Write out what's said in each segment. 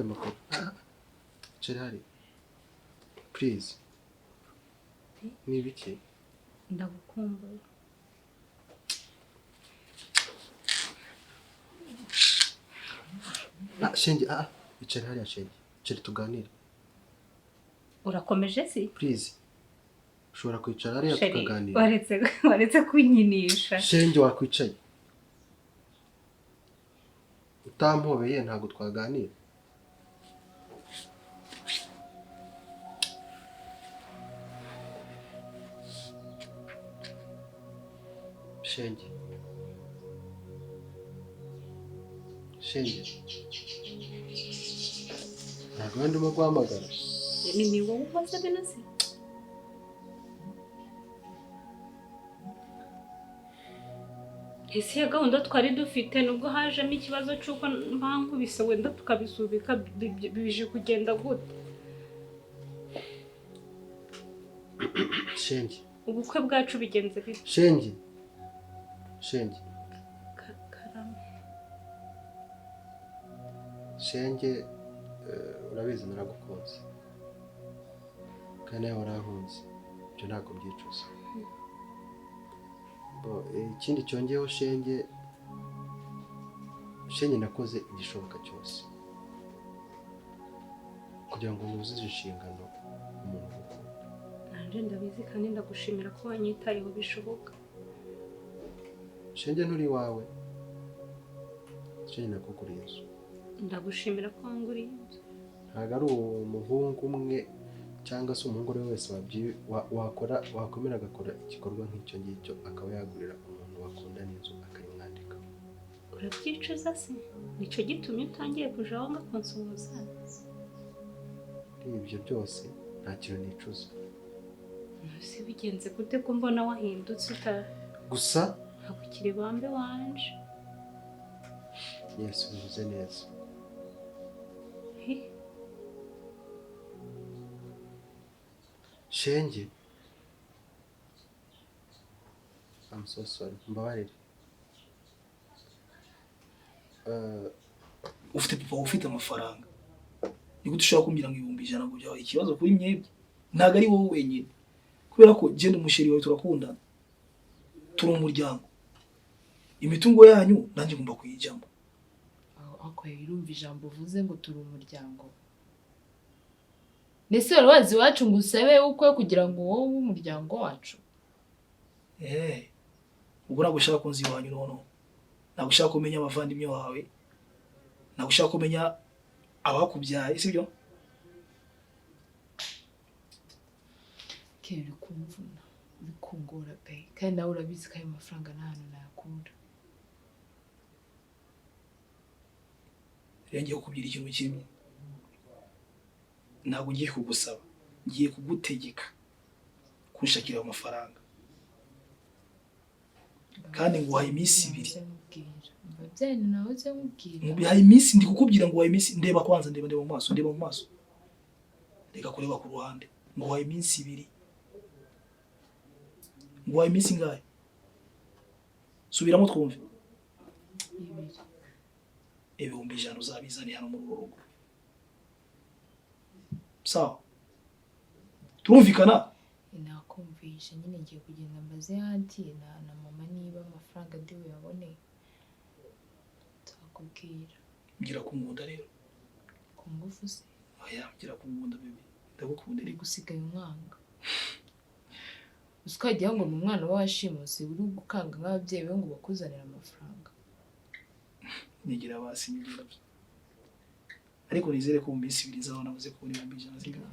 Amakuru. Gerard. Please. Ni biki? Ndagukumbuye. Shenge, icara hariya Shenge. Icara tuganire. Urakomeje si? Please. Ushobora kwicara hariya tukaganira. Waretse kunyinisha. Shenge wakwicaye. Utampobeye ntabwo twaganira. Shenge. Ntabwo ndimo guhamagara. Ni wowe ukoze bino se? Ese ya gahunda twari dufite nubwo hajemo ikibazo cy'uko mpankubise wenda tukabisubika bije kugenda gute? Shenge. Ubukwe bwacu bigenze bite? Shenge. Karame. Shenge, urabizi naragukunze. Kandi nawe warankunze. Ibyo ntabwo mbyicuza. Ikindi cyongeyeho Shenge nakoze igishoboka cyose kugira ngo nuzuze inshingano umuntu ukunda. Nanjye ndabizi kandi ndagushimira ko wanyitayeho bishoboka. Shenge nturi wawe. Shenge nakuguriye inzu. Ndagushimira ko wanguriye inzu. Ntabwo ari umuhungu umwe cyangwa se umuhungu we wese wakomera agakora igikorwa nk'icyo ngicyo akaba yagurira umuntu wakundana inzu akayimwandika. Urabyicuza se? Nicyo gitumye utangiye kuja aho ngakonsuhuza? Ibyo byose nta kintu nicuza. Ese bigenze gute ko mbona wahindutse gusa ntabwo ukiri Bambe wanje? Yesu bivuze neza. Shenge, I'm so sorry. Mbabarire. Ufite papa ufite amafaranga. Niko dushaka kumbira ngo 100 ngo byaho ikibazo kuri mwebwe. Ntago ari wowe wenyine. Kubera ko je n'umusheri wawe turakundana. Turi umuryango. Imitungo yanyu nanjye ngomba kuyijyamo. Ako irumva ijambo uvuze ngo turi umuryango. Nese wari wazi wacu ngo usabe uko kugira ngo wowe umuryango wacu. Ubwo nagushaka kunzi wanyu nono. Nagushaka kumenya abavandimwe wawe. Nagushaka kumenya abakubyaye, sibyo? Kere kumvuna, bikungora pe. Kandi nawe urabizi ko ayo mafaranga nta hantu nayakura. Ngiye kukubwira ikintu kimwe. Ntabwo ngiye kugusaba, ngiye kugutegeka kunshakira amafaranga. Kandi nguhaye iminsi 2. Mbabyaye nawe ze nkubwira. Nguhaye iminsi ndi kukubwira ngo nguhaye iminsi ndeba kwanza ndeba mu maso, ndeba mu maso. Reka kureba ku ruhande. Nguhaye iminsi 2. Nguhaye iminsi ngahe? Subiramo twumve. 2. 1,000 uzabizani hano mu rugo. Sawa. Turumvikana? Nakumvisha nyine ngiye kugenda mbaze hanti na mama niba amafaranga ndi buyabone. Tukubwira. Ngira kumunda rero. Kungufu se? Oya, ngira kumunda bebe. Ndagukunda uri gusigaye umwanga. Uskagiye ngo ni umwana washimuse uri gukanga nk'ababyeyi be ngo bakuzanira amafaranga. Nigira basi nigira. Ariko nizere ko mu minsi 2 nzabona navuze ko uri mu bijana zingana.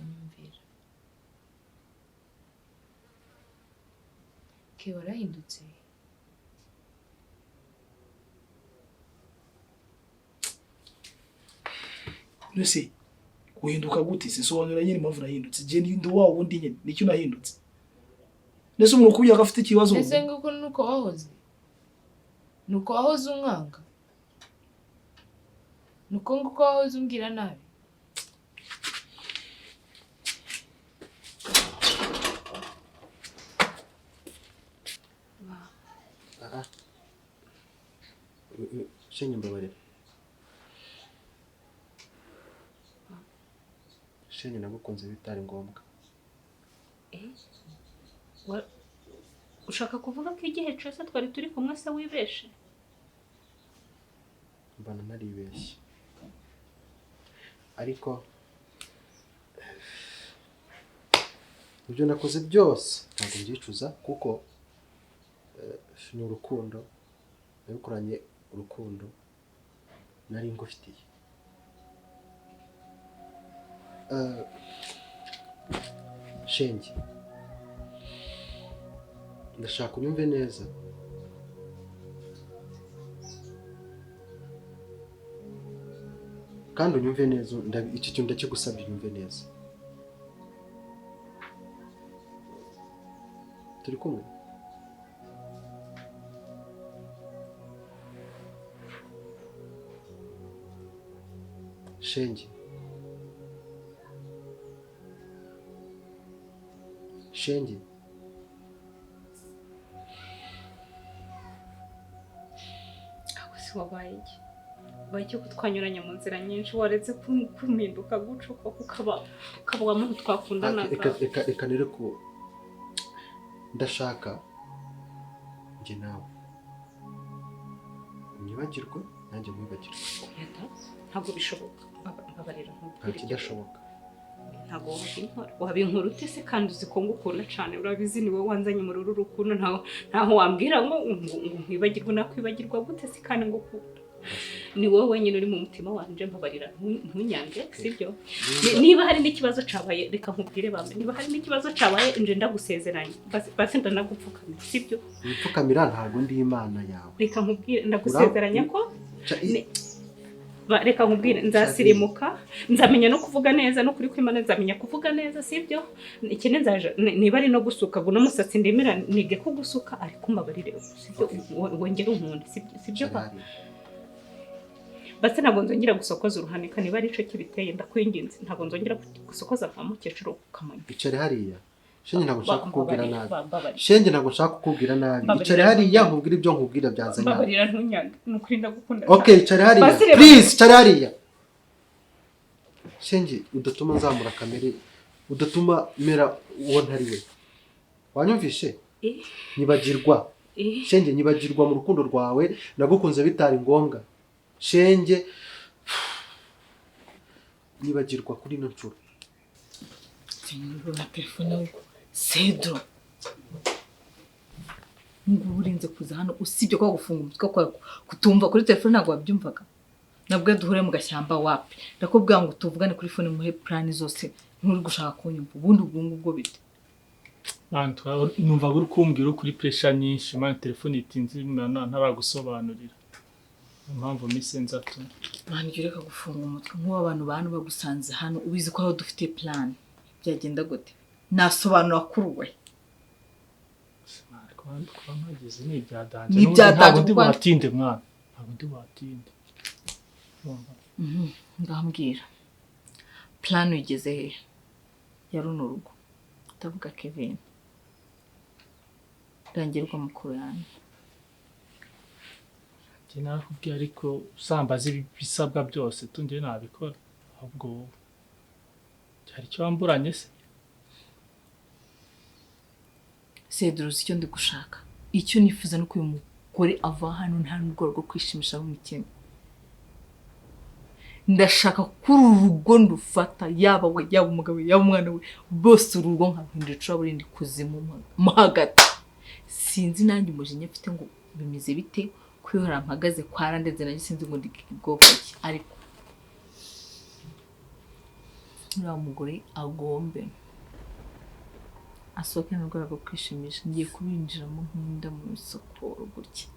Ke warahindutse. Nese guhinduka gute sinsobanura nyine impamvu nahindutse. Je ndi wawo undi nyine nicyo nahindutse. Nese umuntu kuya gafite ikibazo. Nese nguko nuko wahoze. Nuko wahoze umwanga. Nuko nguko wahoze umbwira nabi. Shenge mbabarira. Shenge nagukunze bitari ngombwa. Ushaka kuvuga ko igihe cyose twari turi kumwe se wibeshe? Mbona naribeshye. Ariko ibyo nakoze byose ntabwo mbyicuza kuko ni urukundo nabikoranye urukundo nari ngufitiye. Shenge ndashaka unyumve neza. Kandi unyumve neza, iki kintu ndakigusabye unyumve neza. Turi kumwe? Shenge. Shenge. Wabaye iki? Wabaye iki ko twanyuranye mu nzira nyinshi waretse kumpinduka guco ko ukaba muntu twakundanaga? Reka nere ko ndashaka njye nawe unyibagirwe nanjye nkwibagirwe. Ntabwo bishoboka. Babarira nta kidashoboka. Ntabwo wabinkora ute se kandi uzi ko ngukunda cyane urabizi ni wowe wanzanye muri uru rukundo ntaho wambwira ngo nkwibagirwe nakwibagirwa gute se kandi ngukunda. Ni wowe wenyine uri mu mutima wanje mbabarira ntunyange sibyo? Niba hari n'ikibazo cabaye reka nkubwire Bambe, niba hari n'ikibazo cabaye nje ndagusezeranye basi ndanagupfukamira sibyo? Upfukamira ntabwo ndi Imana yawe. Reka nkubwire ndagusezeranya ko reka nkubwire nzasirimuka nzamenya no kuvuga neza no kuri kw'Imana nzamenya kuvuga neza sibyo? Ikindi nzaje niba ari no gusuka guno musatsi ndemera nige ko gusuka ariko mbabarire sibyo? Wongera umuntu sibyo pa basi ntabwo nzongera gusokoza uruhanika niba ari ico kibiteye ndakwinginze ntabwo nzongera gusokoza nka mukecuru kukamanya. Icare hariya. Shenge ntabwo nshaka kukubwira nabi. Shenge ntabwo nshaka kukubwira nabi. Icare hariya nkubwira ibyo nkubwira byanze nabi. Mbabarira ntunyange nukuri ndagukunda. Okay, icare hariya. Please, icare hariya. Shenge udatuma nzamura kamere, udatuma mera uwo ntari we. Wanyumvishe? Nyibagirwa. Shenge nyibagirwa mu rukundo rwawe nagukunze bitari ngombwa. Shenge nyibagirwa kuri no ncuro. Ngura telefone Cedro. Ngubu urinze kuza hano usibye ko gufunga umutwe kwa kutumva kuri telefone ntabwo wabyumvaga. Nabwo duhure mu gashyamba wapi. Ndakubwira ngo tuvugane kuri phone muhe plan zose nturi gushaka kunyumva. Ubundi ubwo bite? Bantu numva uri kumbwira kuri pressure nyinshi man telefone itinze ntabagusobanurira. Impamvu misenza tu. Mani gireka gufunga umutwe nk'uwo abantu bagusanze hano ubizi ko aho dufite plan. Byagenda gute? Nasobanura kuruwe. Kwa mageze ni byadanje. Ntabwo ndi watinde mwana. Ntabwo ndi watinde. Ngambwira. Plan igeze he? Yaruno rugo. Tavuga Kevin. Rangirwa mukuru yanyu. Kina kubwira ariko usambaza ibisabwa byose tungiye nabikora. Ahubwo cyari cyo wamburanye se. Cedro icyo ndi gushaka. Icyo nifuza no kuyu mugore ava hano nta n'ubwo rwo kwishimisha mu mitima. Ndashaka kuri urugo ndufata yaba we yaba umugabo yaba umwana we bose urugo nkahindura icuraburindi kuzimu mu hagati. Sinzi nanjye umujinya mfite ngo bimize bite kwihora mpagaze kwara ndetse nanjye sinzi ngo ndigibwoko ki ariko uriya mugore agombe asohoke n'urwo rwo kwishimisha ngiye kubinjiramo nk'inda mu isokoro gutya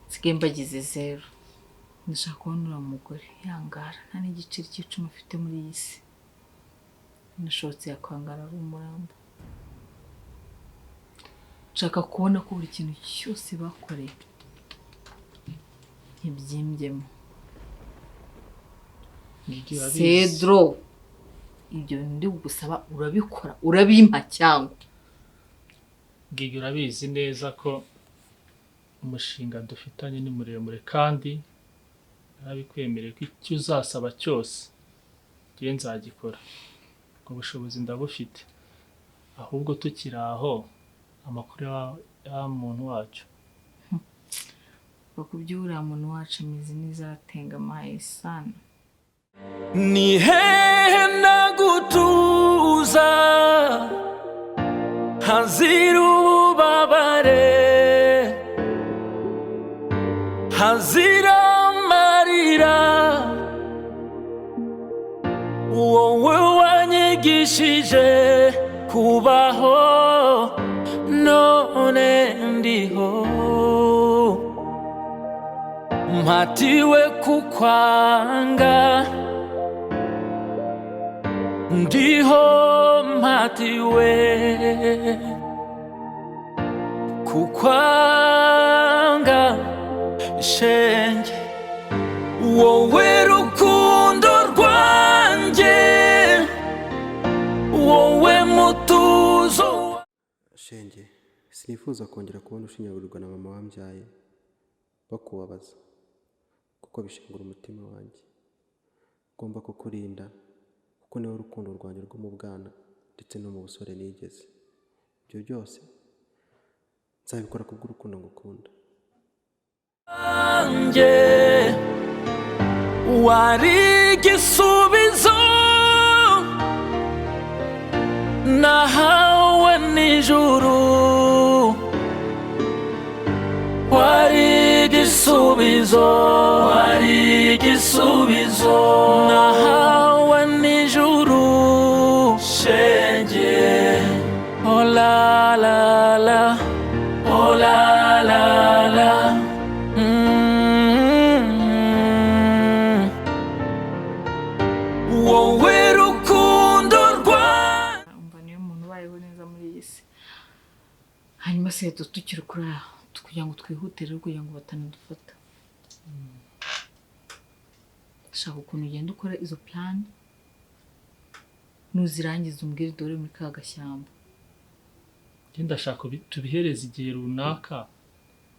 nsigaye mbagize zero. Ndashaka kubona uriya mugore yangara nta n'igiceri cy'icumi afite muri iyi si. Nashobotse yakwangara ari umurambo. Nshaka kubona ko buri kintu cyose bakoreye ntibyimbyemo. Cedro ibyo ndi gusaba urabikora urabimpa cyangwa Ngigi urabizi neza ko umushinga dufitanye ni muremure kandi narabikwemereye ko icyo uzasaba cyose ngiye nzagikora ubushobozi ndabufite ahubwo tukiri aho amakuru ya muntu wacu bakubyura muntu wacu ameze n'izatengamaye sana ni hehe nagutuza hazira ububabare hazira amarira wowe wanyigishije kubaho none ndiho mpatiwe kukwanga ndiho mpatiwe kukwanga shenge wowe rukundo rwanjye wowe mutuzo Shenge sinifuza kongera kubona ushinyagurirwa na mama wambyaye bakubabaza kuko bishengura umutima wanjye ngomba kukurinda kuko niwe rukundo rwanjye rwo mu bwana ndetse no mu busore nigeze ibyo byose nzabikora kubw'urukundo ngukunda wanjye wari igisubizo nahawe nijuru wari igisubizo nahawe nijuru shenge oh la la la oh la la la wowe rukundo rwa umva niyo muntu ubayeho neza muri iyi si hanyuma se tukiri kuri aho kugira ngo twihutire kugira ngo batanadufata shaka ukuntu ugenda ukora izo plan nuzirangiza umbwire dore muri ka gashyamba ndashaka tubihereza igihe runaka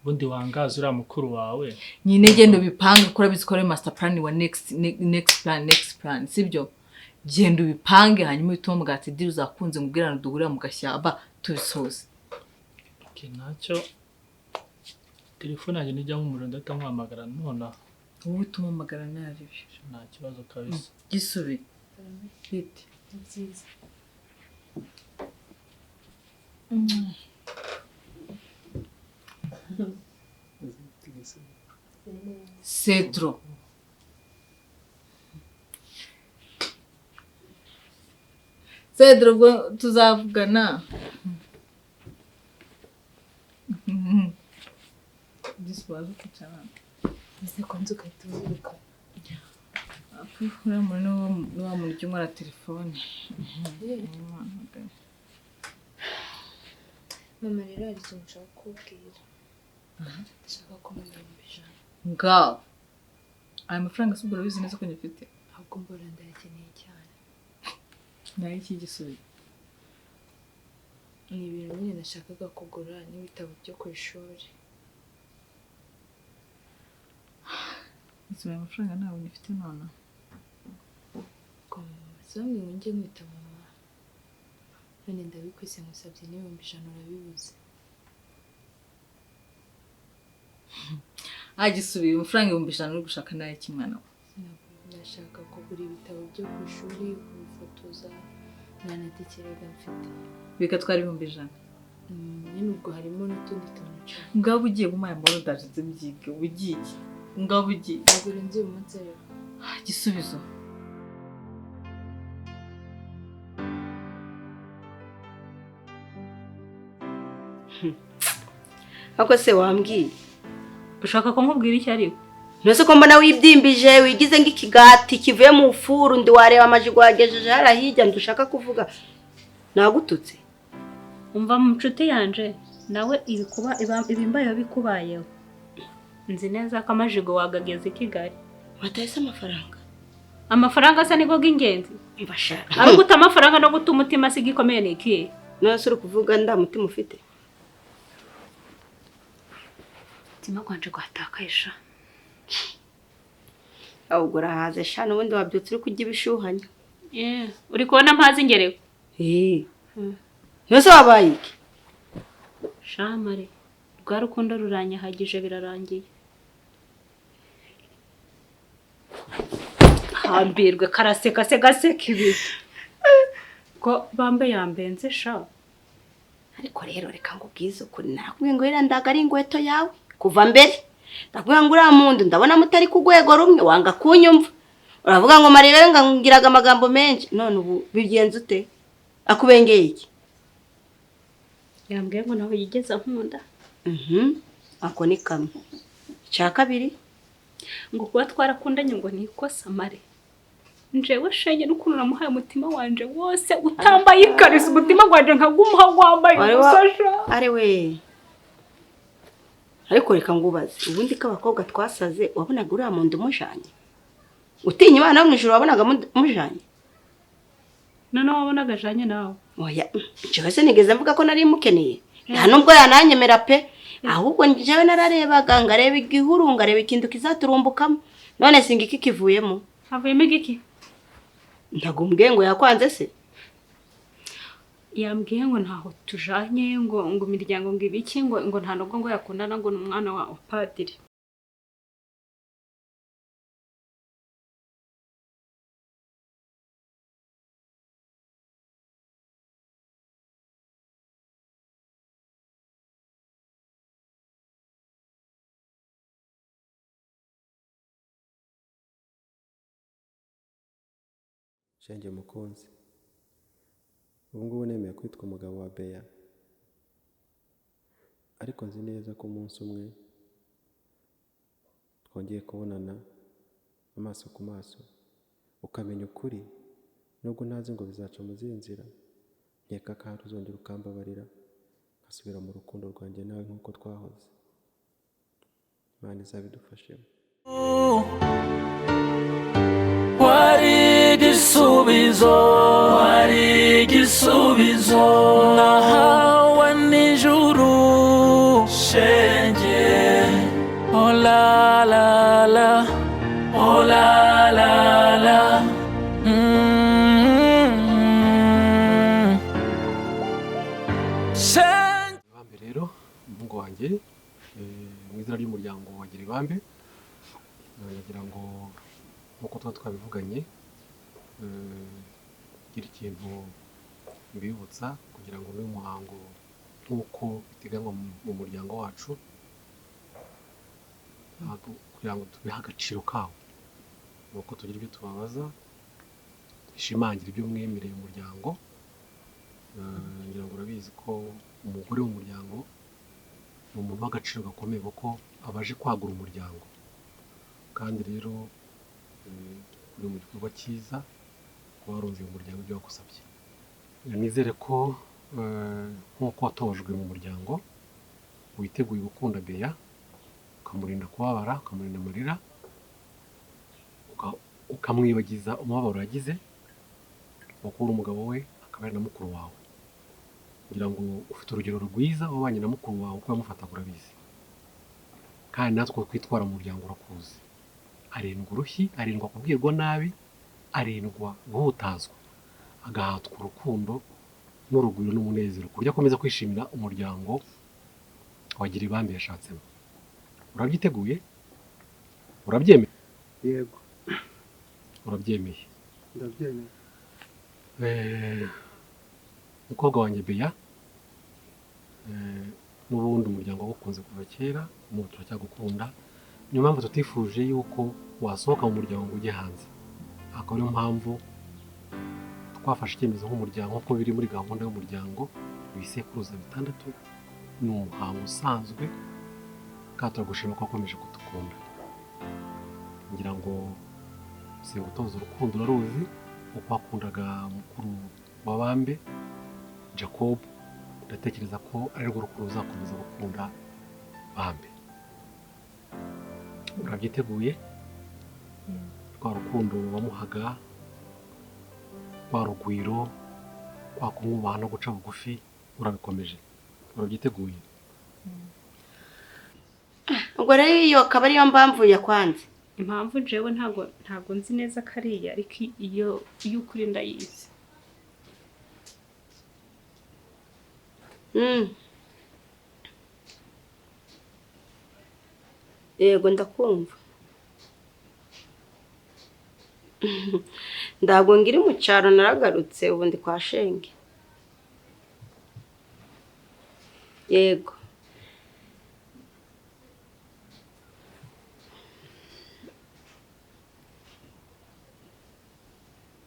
ubundi wangaza uriya mukuru wawe nyine genda ubipanga ukora bizikore master plan wa next plan sibyo genda ubipange hanyuma utuma mugati dilu zakunze ngubwirana duhurira mu gashyamba tubisoze ntacyo telefone yanjye nijyamo umuriro ndahita nkuhamagara nonaha wowe utuma amagara nabi nta kibazo kabisa gisubi bite byiza Cedro ubwo tuzavugana giswaje kucara ese ko nzuka tuvuga uriya muntu ni wa muntu ujya umara telefone mama rero hari ikintu nshaka kukubwira ndashaka ko mubijana ngaho aya mafaranga si ubwo urabizi neza ko nyafite ahubwo mbona ndayakeneye cyane nayo iki gisubizo ni ibintu nyine nashakaga kugura n'ibitabo byo ku ishuri aya mafaranga ntabwo nyafite none zamwe ngo njye nkwita mama none ndabikwise ngusabye n'ibihumbi 100 urabibuze agisubiye amafaranga 500 uri gushaka nayo kimwana ndashaka kugura ibitabo byo ku ishuri kubifotoza nanatekereza mfite bigatwara 100 nyine ubwo harimo n'utundi tuntu cyane ngabo ugiye gumaya mboro ndaje byige ugiye ngabo ugiye agura nzi umunsi rero gisubizo ako se wambwiye ushaka ko nkubwira icyo ari ntose ko mbona wibyimbije wigize ng'ikigati kivuye mu furu ndi wareba amajigo wagejeje harahijya ndushaka kuvuga nagututse umva mu nshuti yanje nawe ibimbayo bikubayeho nzi neza ko amajigo wagageze i Kigali watahise amafaranga asa niko g'ingenzi mbasha ari guta amafaranga no guta umutima si gikomeye niki nose uri kuvuga nda mutima ufite umutima kwanje gwatakaisha ahubwo urahaze sha n'ubundi wabyutse uri kujya ibishuhanya uri kubona mpazi ngereko yose wabaye iki shamare rwa rukundo ruranyahagije birarangiye hambirwe karaseka se gaseka ibi ko Bambe yambenze sha ariko rero reka ngubwize ukuri nakubwiye ngo irandaga ari ingweto yawe kuva mbere ndakubwira ngo uriya muntu ndabona mutari ku rwego rumwe wanga kunyumva uravuga ngo marebe ngiraga amagambo menshi none ubu bigenze ute akubengeye iki yambwiye ngo nawe yigeze nkunda ako ni kamwe cya kabiri ngo kuba twarakundanye ngo ni ikosa mare njewe Shenge n'ukuntu namuhaye umutima wanje wose utambaye ikariso umutima wanje nkagumuha wambaye gusasha ari we ariko reka ngubaze ubundi ko abakobwa twasaze wabonaga uriya muntu umujanye utinya imana mu ijuru wabonaga mujanye none wabonaga janye nawe oya jewe se nigeze mvuga ko nari mukeneye nta nubwo yananyemera pe ahubwo jewe nararebaga ngareba igihuru ngareba ikintu kizaturumbukamo none singa iki kivuyemo havuyemo igiki ntagumbwiye ngo yakwanze se yambwiye ngo ntaho tujanye ngo imiryango ngo ibiki ngo nta nubwo ngo yakundana ngo n'umwana wa padiri Shenge mukunzi ubu ngubu nemeye kwitwa umugabo wa Beya ariko nzi neza ko umunsi umwe twongeye kubonana amaso ku maso ukamenya ukuri nubwo ntazi ngo bizaca mu zihe nzira nkeka ko hari uzongera ukambabarira nkasubira mu rukundo rwanjye nawe nk'uko twahoze Imana izabidufashemo wari igisubizo nahawe n'ijuru Shenge oh la la la oh la la la Bambe rero umuhungu wanjye mu izina ry'umuryango wa Bambe nagira ngo nkuko twabivuganye gira ikintu mbibutsa kugira ngo n'uyu muhango nk'uko biteganywa mu muryango wacu kugira ngo tubihe agaciro kawo nuko tugira ibyo tubabaza ishimangira ibyo mwemereye umuryango ngira ngo urabizi ko umugore w'umuryango ni umuntu w'agaciro gakomeye kuko abaje kwagura umuryango kandi rero uri mu gikorwa cyiza kuba warunze umuryango ibyo wagusabye nizere ko nk'uko watojwe mu muryango witeguye gukunda Beya ukamurinda kubabara ukamurinda amarira ukamwibagiza umubabaro yagize wakura umugabo we akaba ari na mukuru wawe kugira ngo ufite urugero rwiza wabanye na mukuru wawe uko yamufataga urabizi kandi natwe kwitwara mu muryango urakuzi arindwa urushyi arindwa kubwirwa nabi arindwa guhutazwa agahatwa urukundo n'urugwiro n'umunezero ku buryo akomeza kwishimira umuryango wagira Bambe yashatsemo urabyiteguye urabyemeye yego urabyemeye ndabyemeye umukobwa wanjye Beya n'ubundi umuryango wagukunze kuva kera n'ubu turacyagukunda niyo mpamvu tutifuje yuko wasohoka mu muryango ngo ujye hanze akaba ariyo mpamvu twafashe icyemezo nk'umuryango nk'uko biri muri gahunda y'umuryango ibisekuruza 6 ni umuhango usanzwe kandi turagushima ko wakomeje kudukunda ngira ngo singutoza urukundo uraruzi uko wakundaga mukuru wa Bambe Jacob ndatekereza ko ari rwo rukundo uzakomeza gukunda Bambe urabyiteguye rwa rukundo wamuhaga rwa rugwiro kwa kumwubaha no guca bugufi urabikomeje urabyiteguye ubwo rero iyo akaba ariyo mpamvu yakwanze impamvu jewe ntago nzi neza kariya ariko iyo ukuri ndayizi. Yego ndakumva. Ntabwo ngiri mu cyaro naragarutse ubu ndi kwa Shenge. Yego.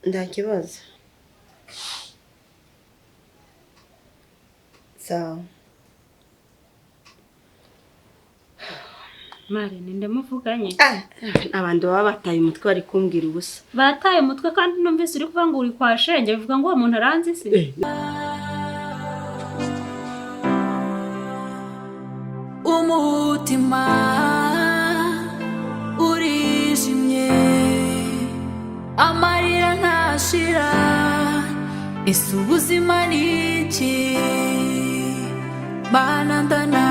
Ndakibaza. Sawa. Mare ninde muvuganye? Abantu baba bataye umutwe bari kumbwira ubusa. Bataye umutwe kandi numvise uri kuvuga ngo uri kwa Shenge bivuga ngo uwo muntu aranzi se. Umutima urijimye amarira ntashira ese ubuzima ni iki? Mana ndana